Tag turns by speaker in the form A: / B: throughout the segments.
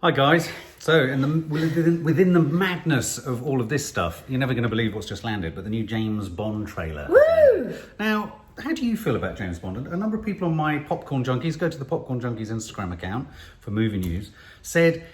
A: Hi guys. So within the madness of all of this stuff, you're never going to believe what's just landed, but the new James Bond trailer.
B: Woo!
A: Now, how do you feel about James Bond? A number of people on my Popcorn Junkies, go to the Popcorn Junkies Instagram account for movie news, said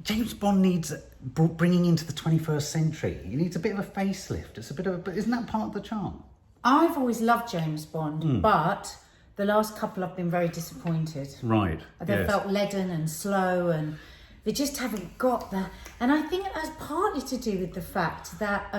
A: James Bond needs bringing into the 21st century. He needs a bit of a facelift. It's a bit of but isn't that part of the charm?
B: I've always loved James Bond, but the last couple I've been very disappointed.
A: Right.
B: They felt leaden and slow, and they just haven't got that. And I think that's partly to do with the fact that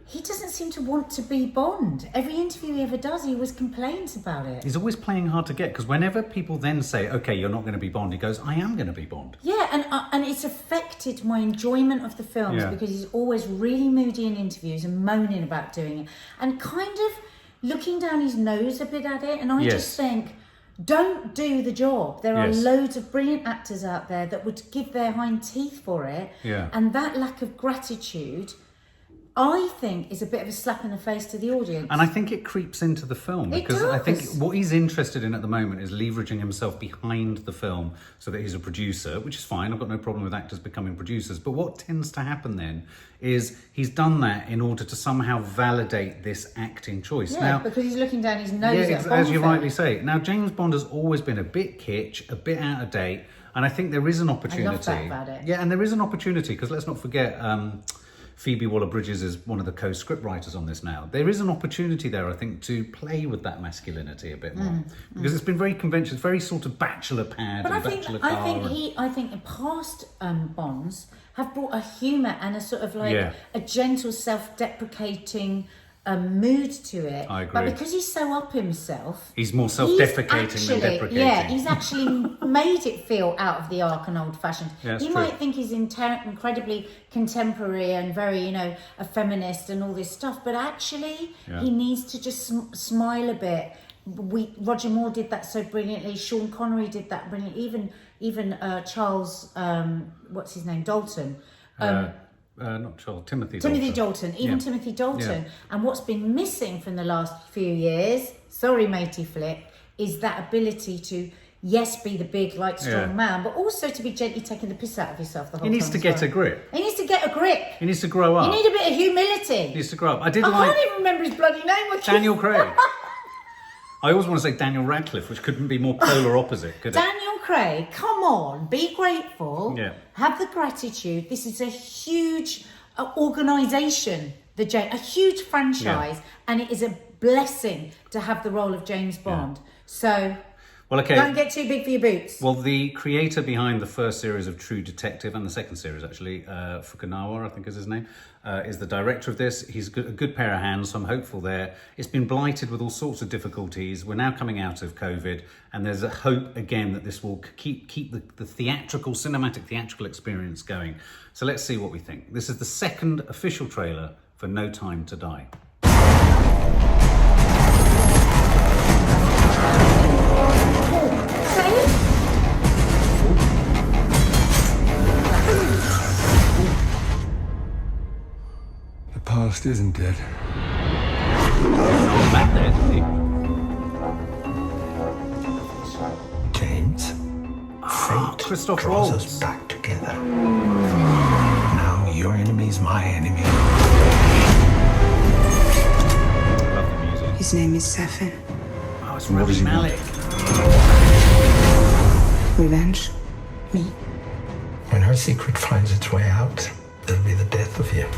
B: he doesn't seem to want to be Bond. Every interview he ever does, he always complains about it.
A: He's always playing hard to get, because whenever people then say, okay, you're not going to be Bond, he goes, I am going to be Bond.
B: Yeah, and it's affected my enjoyment of the films because he's always really moody in interviews and moaning about doing it and kind of looking down his nose a bit at it. And I just think, don't do the job. There are loads of brilliant actors out there that would give their hind teeth for it.
A: Yeah.
B: And that lack of gratitude, I think, is a bit of a slap in the face to the audience.
A: And I think it creeps into the film, because I think what he's interested in at the moment is leveraging himself behind the film so that he's a producer, which is fine. I've got no problem with actors becoming producers. But what tends to happen then is he's done that in order to somehow validate this acting choice.
B: Yeah, because he's looking down his nose at Bond
A: as you
B: film.
A: rightly say. Now, James Bond has always been a bit kitsch, a bit out of date, and I think there is an opportunity.
B: I love that about it.
A: Yeah, and there is an opportunity, because let's not forget... Phoebe Waller-Bridge is one of the co-script writers on this now. There is an opportunity there, I think, to play with that masculinity a bit more, because it's been very conventional, it's very sort of bachelor pad and bachelor car.
B: I think the past Bonds have brought a humour and a sort of like a gentle, self-deprecating mood to it.
A: I agree.
B: But because he's so up himself,
A: he's more self-deprecating than deprecating.
B: Yeah, he's actually made it feel out of the arc and old-fashioned.
A: Yeah,
B: you might think he's incredibly contemporary and very, a feminist and all this stuff, but actually he needs to just smile a bit. Roger Moore did that so brilliantly. Sean Connery did that brilliantly. Even Charles, what's his name, Dalton.
A: Not Charles, Timothy
B: Dalton. Timothy Dalton.
A: Yeah.
B: And what's been missing from the last few years, sorry matey Flip, is that ability to, be the big, strong man, but also to be gently taking the piss out of yourself the whole time.
A: He needs to get a grip.
B: He needs to get a grip.
A: He needs to grow up.
B: You need a bit of humility.
A: He needs to grow up. I
B: can't even remember his bloody name.
A: Daniel Craig. I always want to say Daniel Radcliffe, which couldn't be more polar opposite, could it?
B: Daniel Craig, come on, be grateful.
A: Yeah.
B: Have the gratitude. This is a huge organisation, a huge franchise, and it is a blessing to have the role of James Bond. So, don't get too big for your boots.
A: Well, the creator behind the first series of True Detective, and the second series actually, Fukunaga, I think is his name, is the director of this. He's a good pair of hands, so I'm hopeful there. It's been blighted with all sorts of difficulties. We're now coming out of COVID, and there's a hope again that this will keep the cinematic theatrical experience going. So let's see what we think. This is the second official trailer for No Time to Die.
C: The past isn't dead.
A: Not back there, is he?
D: James, fate
A: Christoph
D: draws
A: Waltz.
D: us back together. Now your enemy's my enemy.
A: Love the music.
E: His name is Safin.
A: Oh, it's Rami Malek.
E: Revenge? Me?
D: When her secret finds its way out, it'll be the death of you.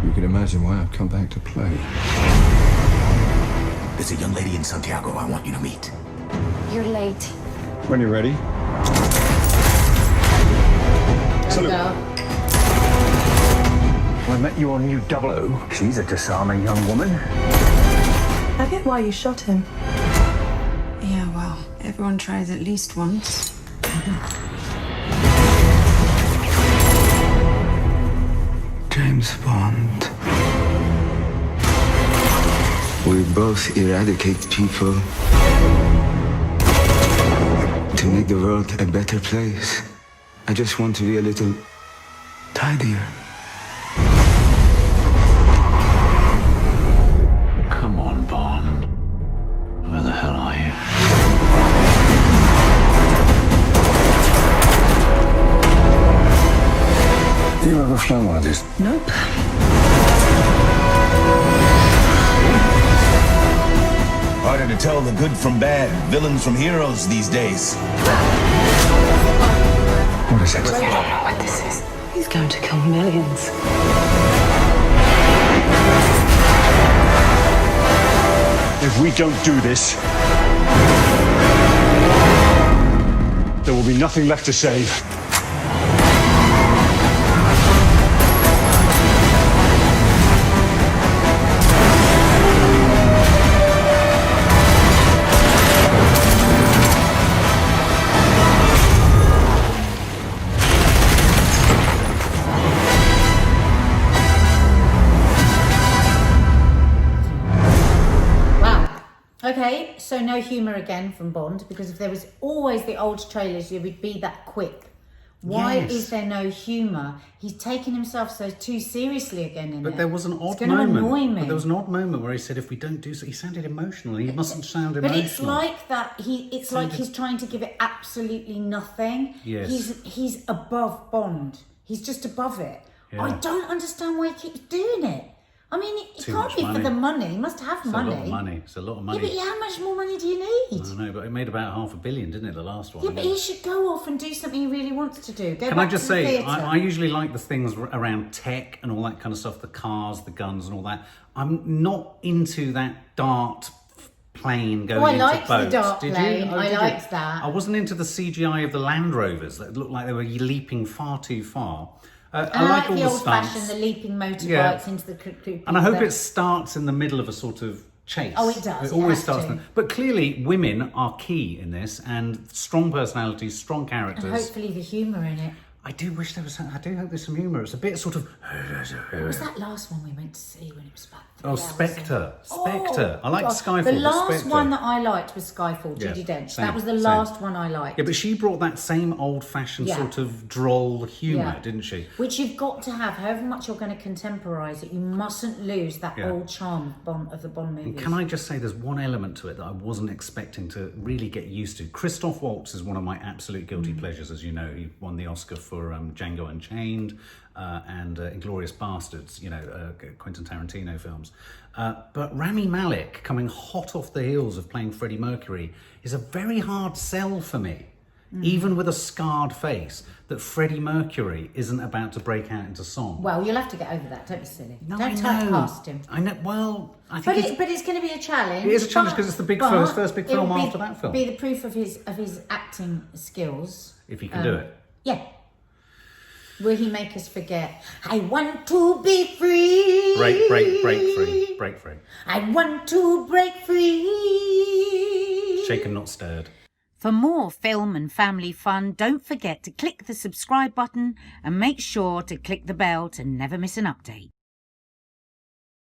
C: You can imagine why I've come back to play.
F: There's a young lady in Santiago I want you to meet.
E: You're late.
C: When you're ready.
F: I met your new 00. She's a disarming young woman.
G: I get why you shot him.
E: Yeah, well, everyone tries at least once.
C: James Bond. We both eradicate people to make the world a better place. I just want to be a little tidier.
F: Come on, Bond. Where the hell are you? flown one of these?
G: Nope.
H: Harder to tell the good from bad, villains from heroes these days.
F: What is it?
G: I don't know what this is. He's going to kill millions.
I: If we don't do this, there will be nothing left to save.
B: Okay, so no humour again from Bond, because if there was always the old trailers, it would be that quick. Why is there no humour? He's taken himself so too seriously again in it.
A: But there was an odd
B: moment.
A: moment.
B: Annoy me.
A: But there was an odd moment where he said, "If we don't do so," he sounded emotional. He mustn't sound emotional.
B: But it's like that. It's like he's trying to give it absolutely nothing.
A: Yes.
B: He's above Bond. He's just above it.
A: Yeah.
B: I don't understand why he keeps doing it. I mean, it
A: Too
B: can't
A: much
B: be
A: money.
B: for the money. He must have money.
A: It's a lot of money. It's a lot of money.
B: Yeah, but how much more money do you need?
A: I know, but it made about $500 million, didn't it, the last one?
B: Yeah, but he should go off and do something he really wants to do. Go
A: Can
B: back
A: I just
B: to the
A: say,
B: theatre.
A: I usually like the things around tech and all that kind of stuff, the cars, the guns and all that. I'm not into that dart plane going into
B: liked
A: boats.
B: the dart
A: Did
B: plane.
A: you? Oh,
B: I
A: did you?
B: liked that.
A: I wasn't into the CGI of the Land Rovers that looked like they were leaping far too far.
B: I like
A: all
B: the old
A: stunts.
B: fashioned, the leaping motorbikes
A: Yeah.
B: into the crew.
A: And I hope it starts in the middle of a sort of chase.
B: Oh, it does.
A: It
B: It
A: always
B: has
A: starts.
B: to.
A: But clearly, women are key in this, and strong personalities, strong characters.
B: And hopefully the humour in it.
A: I do wish there was. I do hope there's some humour. It's a bit sort of.
B: What was that last one we went to see when it was about 3
A: Oh,
B: hours
A: Spectre.
B: in?
A: Spectre. I liked
B: God.
A: Skyfall.
B: The
A: but
B: last
A: Spectre.
B: one that I liked was Skyfall,
A: Yeah,
B: Judi Dench.
A: same,
B: That was the
A: same.
B: last one I liked.
A: Yeah, but she brought that same old-fashioned
B: Yeah.
A: sort of droll humour,
B: Yeah.
A: didn't she?
B: Which you've got to have. However much you're going to contemporise it, you mustn't lose that
A: Yeah.
B: old charm of the Bond movies.
A: And can I just say there's one element to it that I wasn't expecting to really get used to. Christoph Waltz is one of my absolute guilty pleasures, as you know. He won the Oscar for Django Unchained and Inglourious Bastards, Quentin Tarantino films. But Rami Malek coming hot off the heels of playing Freddie Mercury is a very hard sell for me. Even with a scarred face, that Freddie Mercury isn't about to break out into song.
B: Well, you'll have to get over that. Don't be silly.
A: No,
B: Don't
A: I
B: type
A: know.
B: past him.
A: I know. Well, I think
B: But it's going to be a challenge.
A: It is a challenge because it's the first big film
B: it'll
A: after that film.
B: Be the proof of his acting skills.
A: if he can do it.
B: Yeah. Will he make us forget? I want to be free.
A: Break free.
B: I want to break free.
A: Shaken, not stirred.
J: For more film and family fun, don't forget to click the subscribe button and make sure to click the bell to never miss an update.